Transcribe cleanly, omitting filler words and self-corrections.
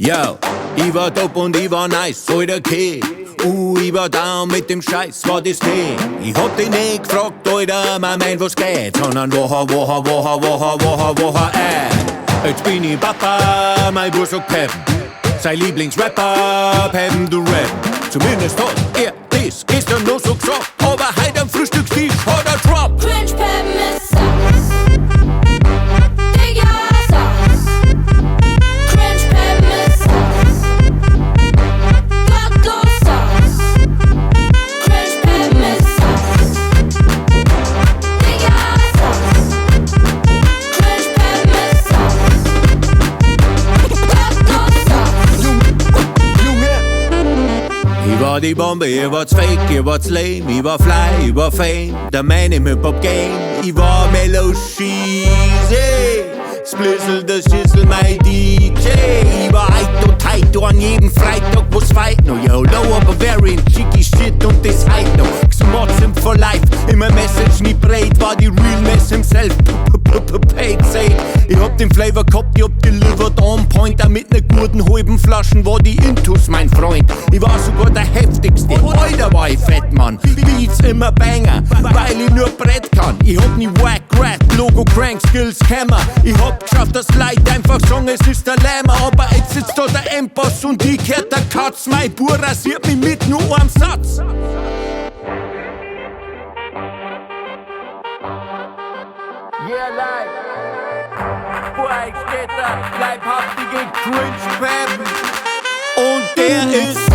Yo, ich war top und ich war nice, alter okay. Ich war down mit dem Scheiß, war das Tee. Ich hab dich nicht gefragt, Alter, mein Mann, was geht, sondern woher, Jetzt bin ich Papa, mein Bur sagt Peppen. Sein Lieblingsrapper, Peppen du Rappen. Zumindest hat er das gestern noch so gesagt, aber heute am Frühstückstisch hat er Drop. Cringe Peppen ist Sauce. Digga, Sauce. Cringe Peppen ist Sauce. Gottlos Sauce. Cringe Peppen ist Sauce. Digga, Sauce. Cringe Peppen ist Sauce. Gottlos Sauce. Junge! Ich war die Bombe, ihr wart's fake, ihr wart's lame. Ich war fly, ich war fame, der Man im Hip-Hop-Game. Ich war Mellow Cheesy, Splizzle, der Schüssel, mein DJ. Ich war Aito an jedem Freitag, wo's fight no. Yo, low aber very cheeky shit und das heit noch. Xmotzim for life, immer Message nie breit. War die Real Mess himself, paid safe. Ich hab den Flavor gehabt, ich hab delivered on point. Auch mit ne guten halben Flaschen war die Intus, mein Freund. Ich war sogar der heftigste, Alter war ich fett, Mann. Beats immer Banger, weil ich nur Brett kann. Ich hab nie Wack Rat, Logo Crank, Skills Hammer. Ich hab geschafft, dass Leute einfach sagen, es ist der Lämmer. Aber jetzt sitzt da der Endboss und ich kehrt der Katz. Mein Bur rasiert mich mit nur einem Satz. Yeah, live. Vor euch steht der leibhaftige Cringe Peppen. Und der ist